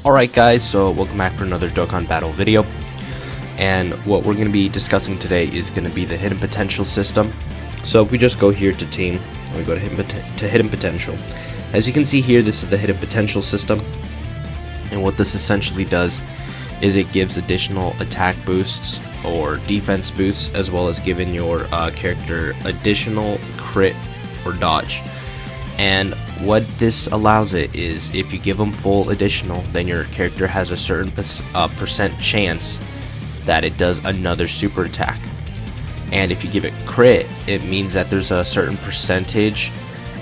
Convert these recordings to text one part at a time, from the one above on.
Alright guys, so welcome back for another Dokkan battle video, and what we're going to be discussing today is going to be the hidden potential system. So if we just go here to team, and we go to hidden potential, as you can see here, this is the hidden potential system, and what this essentially does is it gives additional attack boosts or defense boosts, as well as giving your character additional crit or dodge. And what this allows it is, if you give them full additional, then your character has a certain percent chance that it does another super attack. And if you give it crit, it means that there's a certain percentage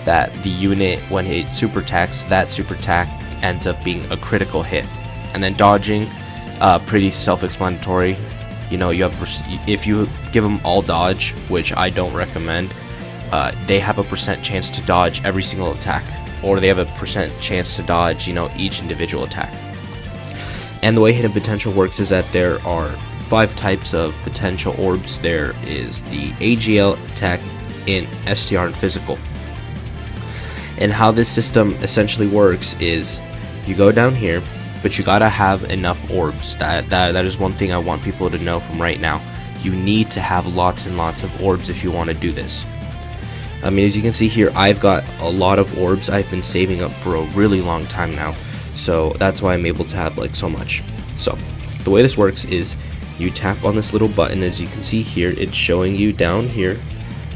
that the unit, when it super attacks, that super attack ends up being a critical hit. And then dodging, pretty self-explanatory. You know, you have, if you give them all dodge, which I don't recommend, they have a percent chance to dodge every single attack, or they have a percent chance to dodge, you know, each individual attack. And the way hidden potential works is that there are 5 types of potential orbs. There is the AGL, Tech, Int, STR, and Physical. And how this system essentially works is, you go down here, but you gotta have enough orbs. That is one thing I want people to know from right now. You need to have lots and lots of orbs if you want to do this. I mean, as you can see here, I've got a lot of orbs. I've been saving up for a really long time now, so that's why I'm able to have like so much. So the way this works is, you tap on this little button. As you can see here, it's showing you down here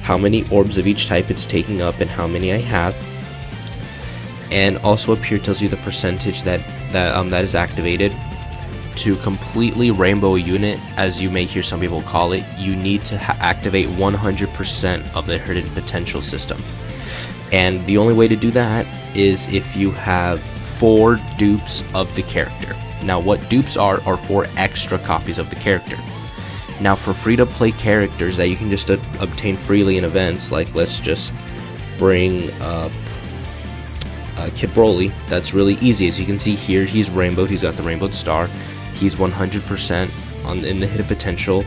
how many orbs of each type it's taking up and how many I have. And also up here tells you the percentage that is activated. To completely rainbow a unit, as you may hear some people call it, you need to activate 100% of the hidden potential system. And the only way to do that is if you have 4 dupes of the character. Now what dupes are 4 extra copies of the character. Now for free to play characters that you can just obtain freely in events, like let's just bring up Kid Broly. That's really easy. As you can see here, he's rainbowed, he's got the rainbowed star. He's 100% in the hidden potential,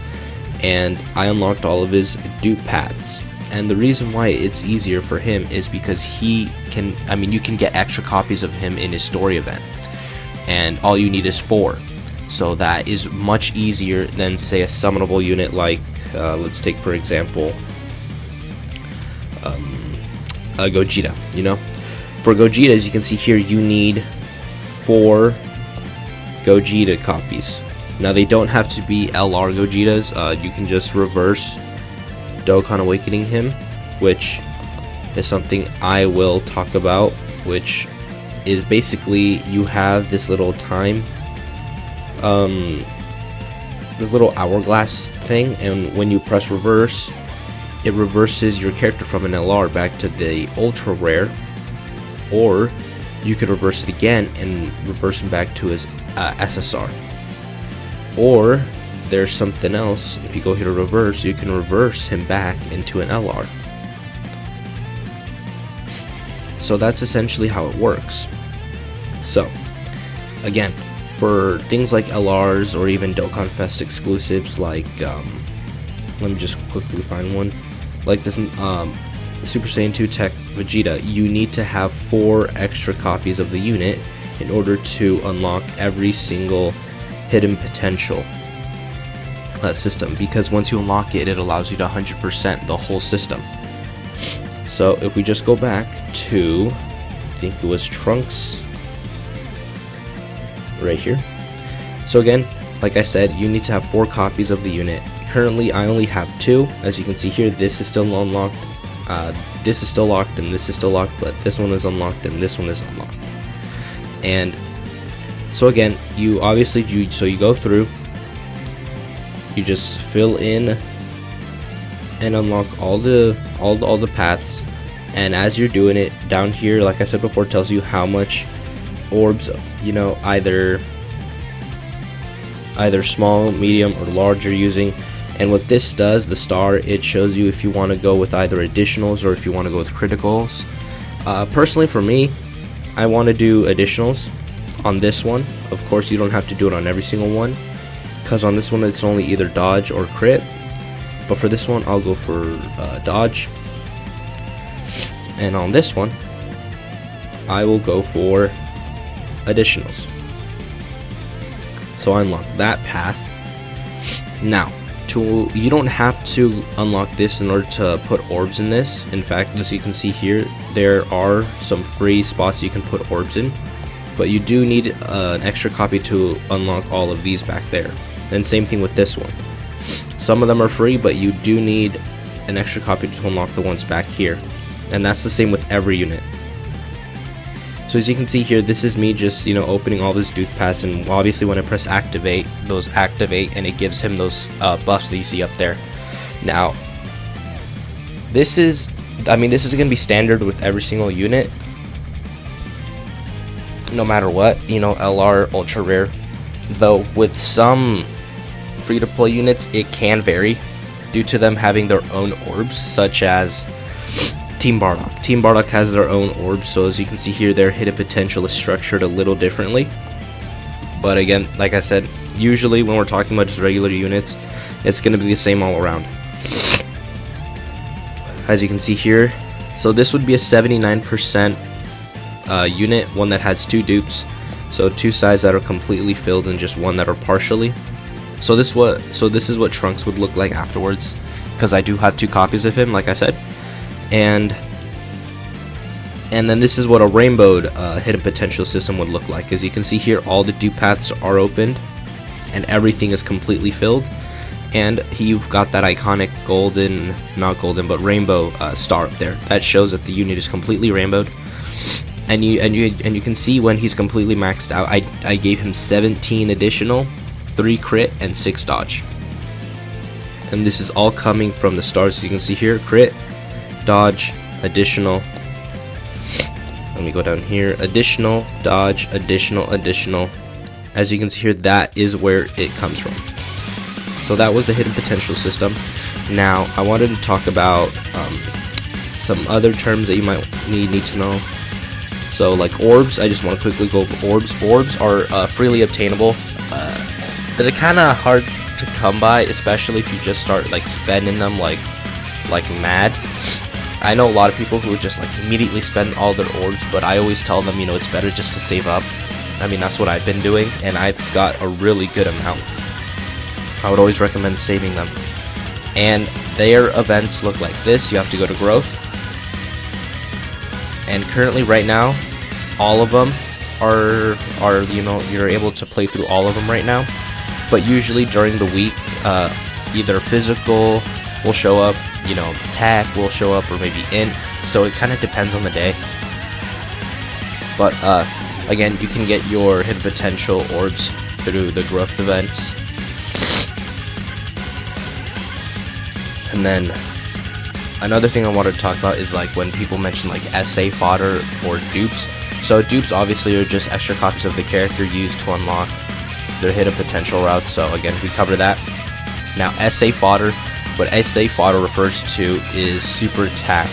and I unlocked all of his dupe paths. And the reason why it's easier for him is because he can, I mean, you can get extra copies of him in his story event, and all you need is 4. So that is much easier than, say, a summonable unit like, let's take for example, a Gogeta. You know, for Gogeta, as you can see here, you need 4 Gogeta copies. Now they don't have to be LR Gogetas. You can just reverse Dokkan Awakening him, which is something I will talk about, which is basically, you have this little time, this little hourglass thing, and when you press reverse, it reverses your character from an LR back to the ultra rare, or you could reverse it again and reverse him back to his SSR. Or there's something else. If you go here to reverse, you can reverse him back into an LR. So that's essentially how it works. So again, for things like LRs or even Dokkan Fest exclusives, like let me just quickly find one, like this Super Saiyan 2 Tech Vegeta, you need to have 4 extra copies of the unit in order to unlock every single hidden potential system, because once you unlock it, it allows you to 100% the whole system. So if we just go back to, I think it was Trunks right here. So again, like I said, you need to have 4 copies of the unit. Currently I only have 2. As you can see here, this is still unlocked, this is still locked, and this is still locked, but this one is unlocked and this one is unlocked. And so again, you obviously, you go through, you just fill in and unlock all the paths, and as you're doing it, down here, like I said before, it tells you how much orbs, you know, either small, medium, or large you're using. And what this does, the star, it shows you if you want to go with either additionals or if you want to go with criticals. Personally, for me, I want to do additionals on this one. Of course, you don't have to do it on every single one, because on this one it's only either dodge or crit. But for this one, I'll go for dodge. And on this one, I will go for additionals. So I unlock that path. Now, you don't have to unlock this in order to put orbs in this. In fact, as you can see here, there are some free spots you can put orbs in, but you do need an extra copy to unlock all of these back there. And same thing with this one. Some of them are free, but you do need an extra copy to unlock the ones back here. And that's the same with every unit. So as you can see here, this is me just, opening all this Duth Pass, and obviously when I press activate, those activate and it gives him those buffs that you see up there. Now, this is going to be standard with every single unit, no matter what, LR, ultra rare. Though with some free-to-play units, it can vary due to them having their own orbs, such as Team Bardock. Team Bardock has their own orbs, so as you can see here, their hidden potential is structured a little differently. But again, like I said, usually when we're talking about just regular units, it's going to be the same all around. As you can see here, so this would be a 79% unit, one that has 2 dupes, so 2 sides that are completely filled and just 1 that are partially. So this is what Trunks would look like afterwards, because I do have 2 copies of him, like I said. And then this is what a rainbowed hidden potential system would look like. As you can see here, all the dupe paths are opened and everything is completely filled, and you've got that iconic rainbow star up there that shows that the unit is completely rainbowed. And you can see when he's completely maxed out, I gave him 17 additional, 3 crit and 6 dodge, and this is all coming from the stars. As you can see here, crit, dodge, additional, let me go down here, additional, dodge, additional. As you can see here, that is where it comes from. So that was the hidden potential system. Now I wanted to talk about some other terms that you might need to know. So like orbs, I just want to quickly go over orbs. Orbs are freely obtainable. They're kind of hard to come by, especially if you just start like spending them like mad. I know a lot of people who just like immediately spend all their orbs, but I always tell them, it's better just to save up. That's what I've been doing, and I've got a really good amount. I would always recommend saving them. And their events look like this. You have to go to growth, and currently right now, all of them are you're able to play through all of them right now. But usually during the week, either physical will show up, attack will show up, or maybe int, so it kind of depends on the day. But again, you can get your hidden potential orbs through the growth events. And then another thing I wanted to talk about is like when people mention like SA fodder or dupes. So dupes obviously are just extra copies of the character used to unlock their hidden potential routes, so again, we cover that. Now SA fodder, what SA fodder refers to is super attack,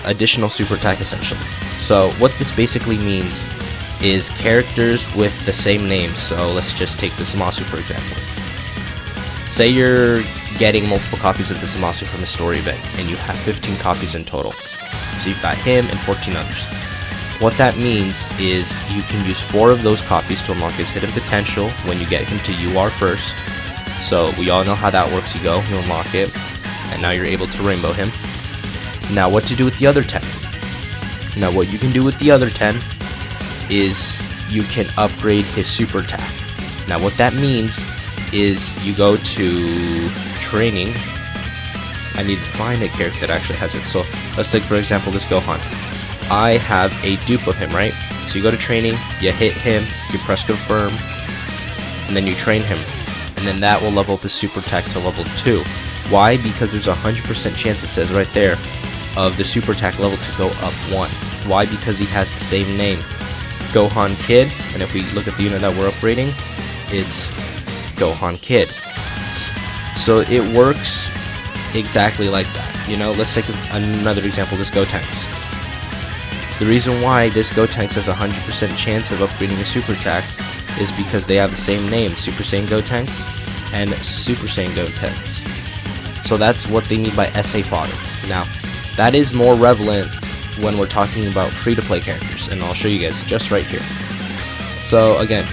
additional super attack essentially. So what this basically means is characters with the same name. So let's just take the Zamasu for example. Say you're getting multiple copies of the Zamasu from a story event, and you have 15 copies in total. So you've got him and 14 others. What that means is you can use 4 of those copies to unlock his hidden potential when you get him to UR first. So we all know how that works. You unlock it, and now you're able to rainbow him. Now what to do with the other 10? Now what you can do with the other 10 is you can upgrade his super attack. Now what that means is you go to training. I need to find a character that actually has it. So let's take for example this Gohan. I have a dupe of him, right? So you go to training, you hit him, you press confirm, and then you train him, and then that will level up his super attack to level 2. Why? Because there's a 100% chance, it says right there, of the super attack level to go up 1. Why? Because he has the same name, Gohan Kid, and if we look at the unit that we're upgrading, it's Gohan Kid. So it works exactly like that. Let's take another example, this Gotenks. The reason why this Gotenks has a 100% chance of upgrading a super attack is because they have the same name, Super Saiyan Gotenks and Super Saiyan Gotenks. So that's what they mean by SA fodder. Now, that is more relevant when we're talking about free-to-play characters, and I'll show you guys just right here. So again,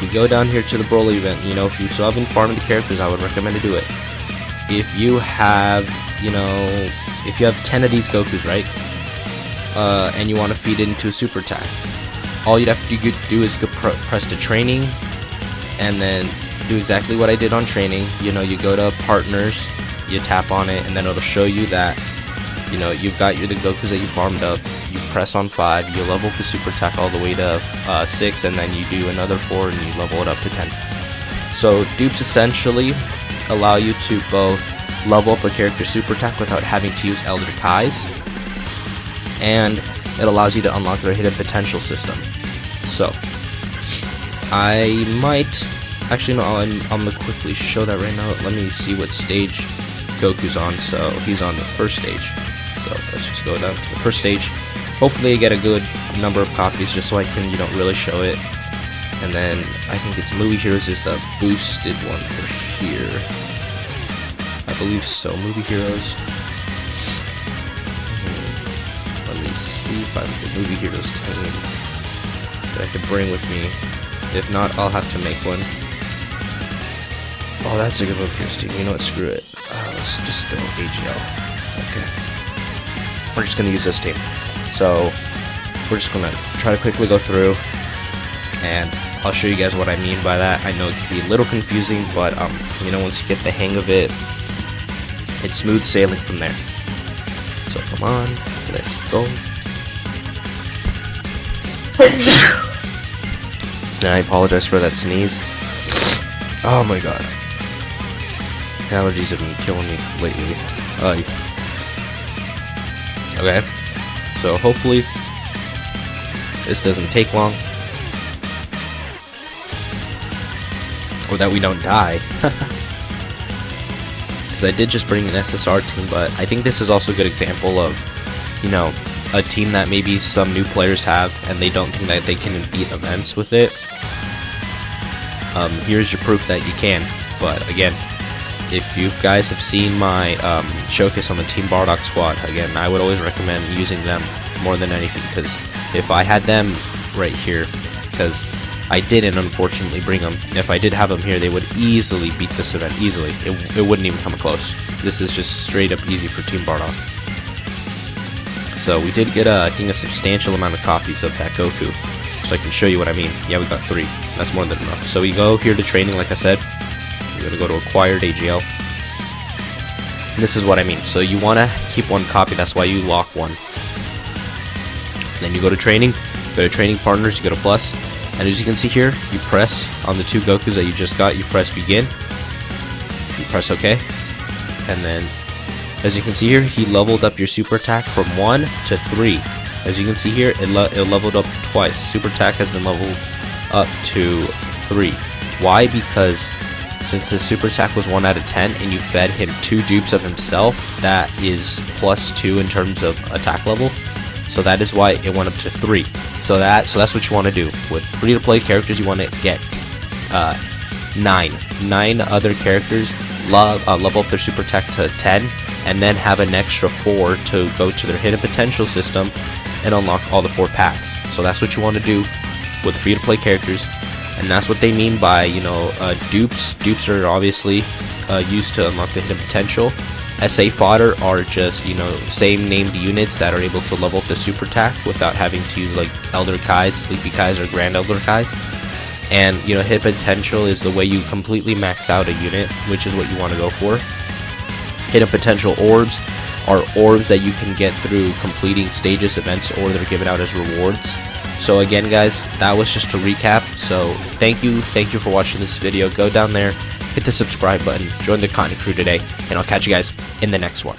we go down here to the Broly event, you know, if you still haven't farmed the characters, I would recommend to do it. If you have, you know, if you have 10 of these Gokus, right, and you want to feed it into a super attack, all you'd have to do is go press to training, and then do exactly what I did on training. You know, you go to partners, you tap on it, and then it'll show you that, you know, you've got the Gokus that you farmed up. You press on 5, you level up the super attack all the way to 6, and then you do another 4 and you level it up to 10. So dupes essentially allow you to both level up a character's super attack without having to use Elder Kai's, and it allows you to unlock their hidden potential system. So I might actually, no, I'm gonna quickly show that right now. Let me see what stage Goku's on. So he's on the first stage, so let's just go down to the first stage. Hopefully I get a good number of copies just so I can, you know, really show it. And then I think it's Movie Heroes is the boosted one for here. I believe so, Movie Heroes. Let me see if I have the Movie Heroes team that I could bring with me. If not, I'll have to make one. Oh, that's a good Movie Heroes team. You know what, screw it. Let's just go AGL. Okay. We're just going to use this team. So we're just gonna try to quickly go through, and I'll show you guys what I mean by that. I know it can be a little confusing, but you know, once you get the hang of it, it's smooth sailing from there. So come on, let's go. And I apologize for that sneeze. Oh my god, allergies have been killing me lately. Okay. So hopefully this doesn't take long, or that we don't die. Because I did just bring an SSR team, but I think this is also a good example of, you know, a team that maybe some new players have and they don't think that they can beat events with it. Here's your proof that you can. But again, if you guys have seen my showcase on the Team Bardock squad, again, I would always recommend using them more than anything, because if I had them right here, because I didn't unfortunately bring them, if I did have them here, they would easily beat this event, easily. It wouldn't even come close. This is just straight up easy for Team Bardock. So we did get, I think, a substantial amount of copies of that Goku, so I can show you what I mean. Yeah, we got 3. That's more than enough. So we go here to training, like I said. We're going to go to acquired AGL. And this is what I mean. So you want to keep 1 copy, that's why you lock 1. Then you go to training partners, you go to plus, and as you can see here, you press on the 2 Gokus that you just got, you press begin, you press OK, and then as you can see here, he leveled up your super attack from 1 to 3. As you can see here, it leveled up twice. Super attack has been leveled up to 3. Why? Because since his super attack was 1 out of 10 and you fed him 2 dupes of himself, that is +2 in terms of attack level. So that is why it went up to 3. So that's what you want to do. With free-to-play characters, you want to get 9 other characters, level up their super attack to 10, and then have an extra 4 to go to their hidden potential system and unlock all the 4 paths. So that's what you want to do with free-to-play characters, and that's what they mean by, you know, dupes. Dupes are obviously used to unlock the hidden potential. SA fodder are just, you know, same named units that are able to level up the super attack without having to use like Elder Kai's, Sleepy Kai's, or Grand Elder Kai's. And, you know, hidden potential is the way you completely max out a unit, which is what you want to go for. Hidden potential orbs are orbs that you can get through completing stages, events, or they're given out as rewards. So again, guys, that was just a recap. So thank you for watching this video. Go down there, hit the subscribe button, join the content crew today, and I'll catch you guys in the next one.